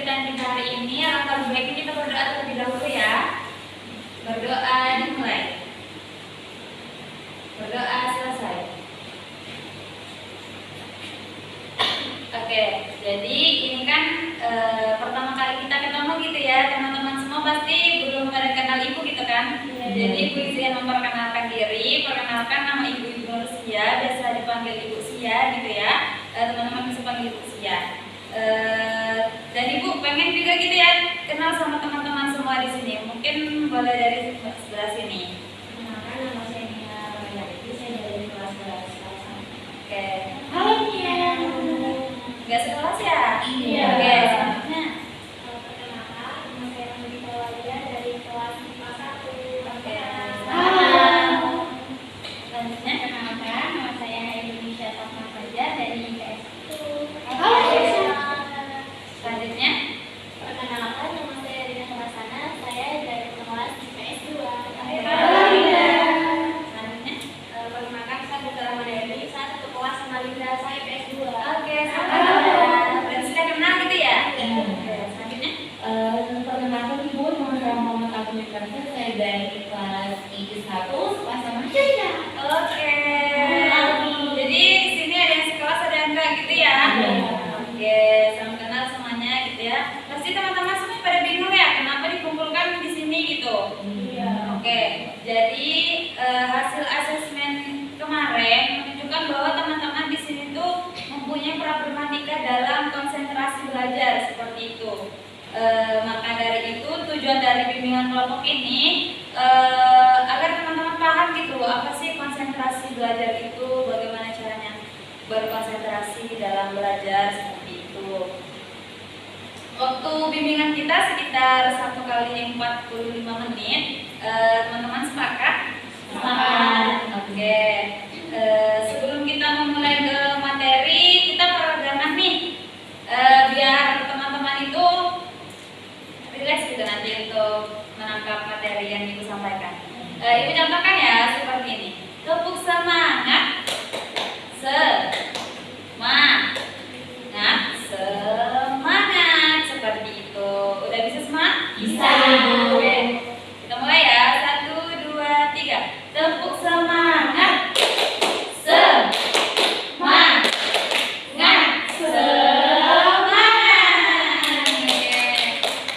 pemberitaan kita hari ini, alangkah lebih baiknya kita berdoa terlebih dahulu ya. Berdoa dimulai. Berdoa selesai. Oke, jadi ini kan pertama kali kita ketemu gitu ya, teman-teman semua pasti belum pada kenal ibu gitu kan. Jadi ibu izin memperkenalkan diri, perkenalkan nama ibu Nursia, biasa dipanggil Ibu Sia gitu ya. Teman-teman bisa panggil Ibu Sia. Dan ibu pengen juga gitu ya kenal sama teman-teman semua di sini. Mungkin boleh dari sebelah sini. Kenalkan, nama saya Nia Royati, saya dari kelas 11 kelas 1. Oke. Halo Nia. Nggak sekelas ya? Iya. Oke, selanjutnya. Perkenalkan, nama saya Nurita Walia dari kelas 1. Oke. Halo. Selanjutnya. Perkenalkan, nama saya Indonesia Fatma Fajar dari IPS 1. Halo. Selanjutnya. Perkenalkan, nama saya Rina Kemasana, saya dari kelas IPS 2. Selanjutnya. Perkenalkan, saya Dr. Ramadhani, saya satu kelas sama Linda, saya IPS 2. Oke, selamat. Berarti sudah kenal gitu ya? Oke, selanjutnya. Perkenalkan Ibu, nama saya Muhammad Abdul Karsa, saya dari kelas I1 kelas sama Syeda. Oke. Jadi di sini ada yang sekelas, ada yang enggak gitu ya? Oke, salam kenal semuanya gitu ya. Pasti teman-teman semua pada bingung ya kenapa dikumpulkan di sini gitu. Oke, jadi hasil asesmen kemarin menunjukkan bahwa teman-teman di sini tuh mempunyai problematika dalam konsentrasi belajar seperti itu. Maka dari itu tujuan dari bimbingan kelompok ini agar teman-teman paham gitu apa sih konsentrasi belajar itu, bagaimana caranya berkonsentrasi dalam belajar seperti itu. Waktu bimbingan kita sekitar 1 kali 45 menit. Teman-teman sepakat? Sepakat. Oke. Sebelum kita memulai ke materi, kita peregangan nih. Biar teman-teman itu rileks gitu nanti untuk menangkap materi yang Ibu sampaikan. Ibu contohkan ya seperti ini. Tepuk semangat. Semangat. Semangat. Seperti itu. Udah bisa semua? Bisa. Oke. Kita mulai ya. 1, 2, 3. Tepuk semangat. Semangat. Semangat. Oke.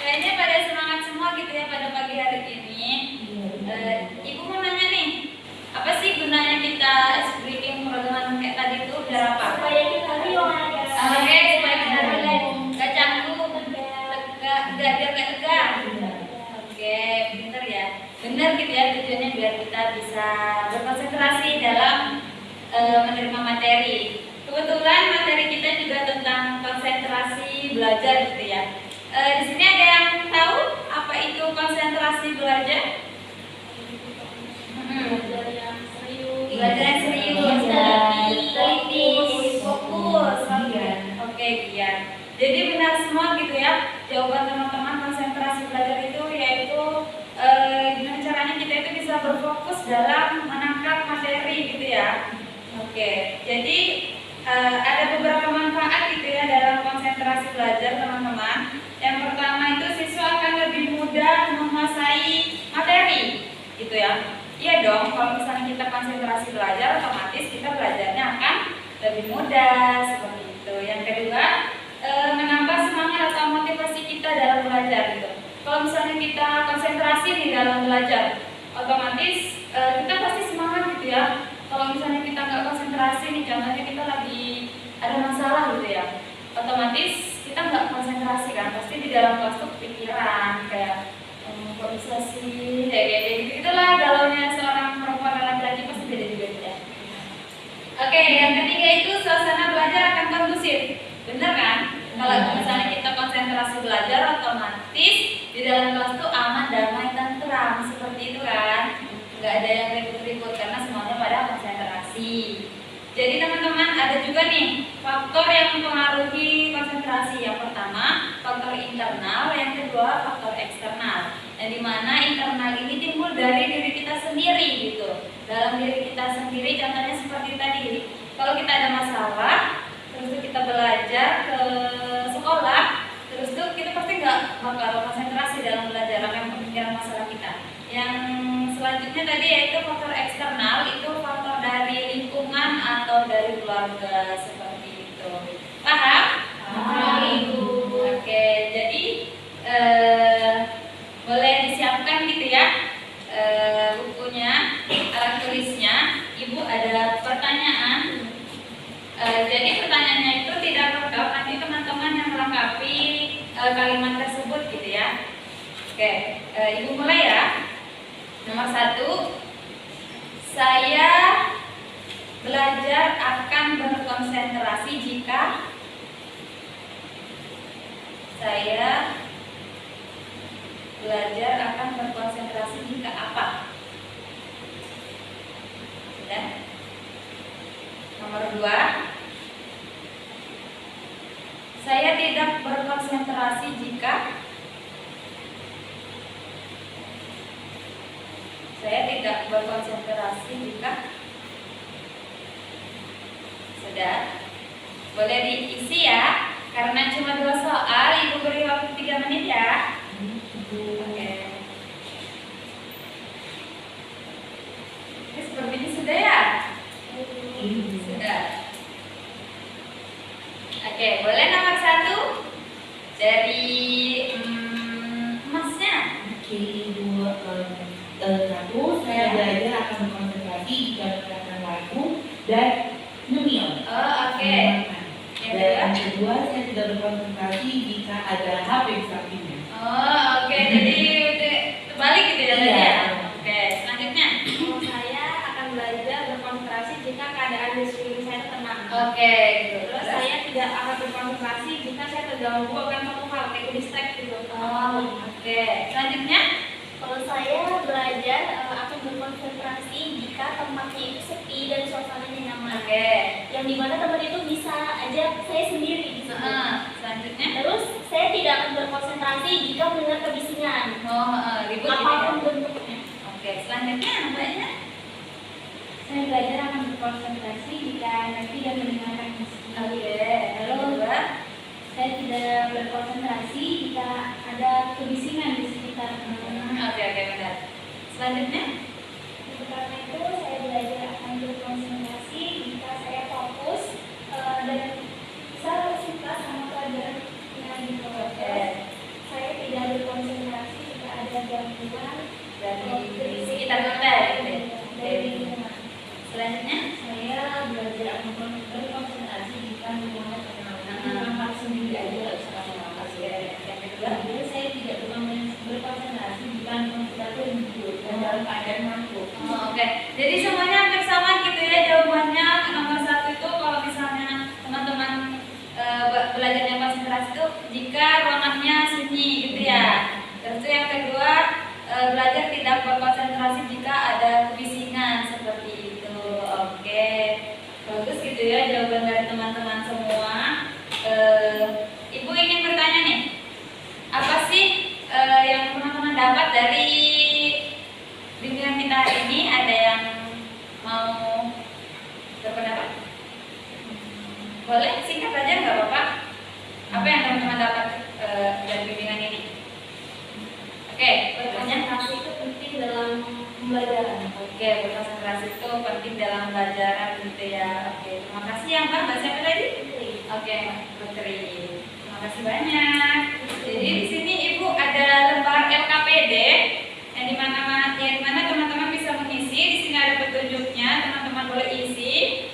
Kayaknya pada semangat semua gitu ya pada pagi hari ini. Ibu mau nanya nih, apa sih gunanya kita speaking program kayak tadi itu biar apa? Supaya kita riwayat. Oke, supaya kita nggak canggung, tegak, biar nggak tegang. Oke, pinter ya. Benar gitu ya tujuannya biar kita bisa berkonsentrasi dalam menerima materi. Kebetulan materi kita juga tentang konsentrasi belajar gitu ya. Di sini ada yang tahu apa itu konsentrasi belajar? Belajar yang serius. Belajar yang serius, teliti, fokus. Oke, giat. Jadi benar semua gitu ya. Jawaban teman-teman konsentrasi belajar itu yaitu gimana caranya kita itu bisa berfokus dalam menangkap materi gitu ya. Oke, jadi ada beberapa manfaat gitu ya dalam konsentrasi belajar teman-teman. Yang pertama itu siswa akan lebih mudah menguasai materi gitu ya. Iya dong, kalau misalnya kita konsentrasi belajar, otomatis kita belajarnya akan lebih mudah seperti itu. Yang kedua, menambah semangat atau motivasi kita dalam belajar gitu. Kalau misalnya kita konsentrasi nih dalam belajar, otomatis kita pasti semangat gitu ya. Kalau misalnya kita nggak konsentrasi nih, contohnya kita lagi ada masalah gitu ya, otomatis kita nggak konsentrasi kan, pasti di dalam kelas tuh pikiran kayak kok bisa sih kayak gitu itulah galaunya seorang perempuan dan laki-laki pasti beda-beda ya. Oke, yang ketiga itu suasana belajar akan kondusif, bener kan? Kalau misalnya kita konsentrasi belajar, otomatis di dalam kelas tuh aman, damai, tentram seperti itu kan? Nggak ada yang ribut-ribut karena semuanya pada konsentrasi. Jadi teman-teman ada juga nih faktor yang mempengaruhi konsentrasi. Yang pertama faktor internal, yang kedua faktor eksternal. Yang dimana internal ini timbul dari diri kita sendiri gitu. Dalam diri kita sendiri, contohnya seperti tadi. Kalau kita ada masalah, terus tuh kita belajar ke sekolah, terus tuh kita kalau konsentrasi dalam belajar, apa yang pemikiran masalah kita. Yang selanjutnya tadi yaitu faktor eksternal, itu faktor dari lingkungan atau dari keluarga seperti itu. Paham? Paham, Ibu. Oke, jadi boleh disiapkan gitu ya bukunya, alat tulisnya. Ibu ada pertanyaan. Jadi pertanyaannya itu tidak lengkap, nanti teman-teman yang melengkapi kalimat tersebut gitu ya. Oke, Ibu mulai ya. Nomor 1, saya belajar akan berkonsentrasi jika saya belajar akan berkonsentrasi jika apa? Sudah? Nomor 2, saya tidak berkonsentrasi jika sudah. Boleh diisi ya, karena cuma 2 soal, Ibu beri waktu 3 menit ya. Oke. Ini seperti ini sudah ya? Sudah. Oke, boleh nomor 1 dari emasnya. Oke, Ibu. Satu, saya belajar akan berkonsentrasi jika mendengarkan lagu dan nyemil. Oh, oke. Dan yang kedua, saya tidak berkonsentrasi jika ada HP di sampingnya. Oh, oke. Jadi terbalik gitu ya tadi ya? Oke, selanjutnya. Kalau saya akan belajar berkonsentrasi jika keadaan di sekeliling saya tenang. Oke, gitu. Terus saya tidak akan berkonsentrasi jika saya terganggu akan satu hal kayak distract gitu. Oh, oke. Selanjutnya. Kalau saya belajar akan berkonsentrasi jika tempatnya itu sepi dan suasananya nyaman. Oke. Yang dimana tempat itu bisa aja saya sendiri gitu. Selanjutnya. Terus saya tidak akan berkonsentrasi jika mendengar kebisingan. Ribut gitu ya. Apapun bentuknya. Oke, selanjutnya namanya. Saya belajar akan berkonsentrasi jika nanti dan mendengarkan musik. Oke. Lalu saya tidak berkonsentrasi jika ada kebisingan di sekitar. Oke, benar. Selanjutnya. Karena itu saya belajar akan berkonsentrasi jika saya fokus dan saya suka sama pelajarannya gitu. Saya tidak berkonsentrasi jika ada gangguan Dari sekitar kita gitu. dari lingkungan. Selanjutnya. Saya belajar akan berkonsentrasi jika mendengar perkenalan sendiri aja sama Yang kedua. Kedua, saya tidak berkonsentrasi jika kita ribut dan dalam keadaan ngantuk. Oke. Jadi semuanya hampir sama gitu ya jawabannya. Nomor 1 itu kalau misalnya teman-teman belajarnya konsentrasi itu jika ruangannya sunyi gitu ya. Terus itu yang kedua, belajar tidak berkonsentrasi jika ada kebisingan seperti itu. Oke. Bagus gitu ya jawaban dari teman-teman semua. Ibu ingin bertanya nih, apa sih yang teman-teman dapat dari bimbingan kita hari ini? Ada yang mau berpendapat? Boleh singkat aja nggak apa-apa. Apa yang teman-teman dapat dari bimbingan ini? Oke, Berkonsentrasi itu penting dalam pembelajaran. Oke, berkonsentrasi itu penting dalam pelajaran gitu ya. Oke, terima kasih ya Mbak siapa tadi? Oke, Mbak Putri. Terima kasih banyak. Jadi di sini Ibu ada lembar LKPD yang dimana teman-teman bisa mengisi. Di sini ada petunjuknya, teman-teman boleh isi.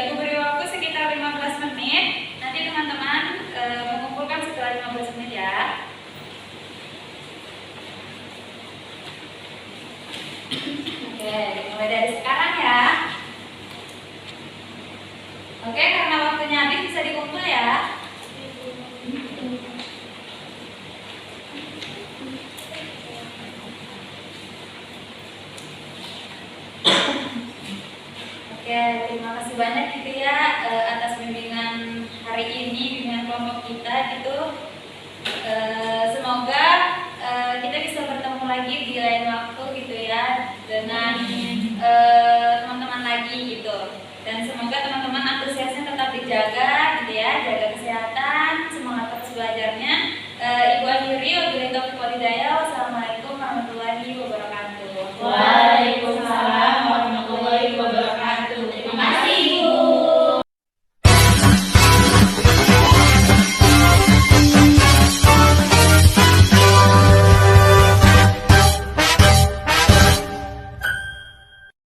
Ibu beri waktu sekitar 15 menit. Nanti teman-teman mengumpulkan setelah 15 menit ya. Oke, mulai dari sekarang ya. Oke, karena waktunya habis bisa dikumpul ya. Oke, terima kasih banyak gitu ya atas bimbingan hari ini, bimbingan kelompok kita gitu. Semoga kita bisa bertemu lagi di lain waktu gitu ya dengan teman-teman lagi gitu. Dan semoga teman-teman antusiasnya tetap dijaga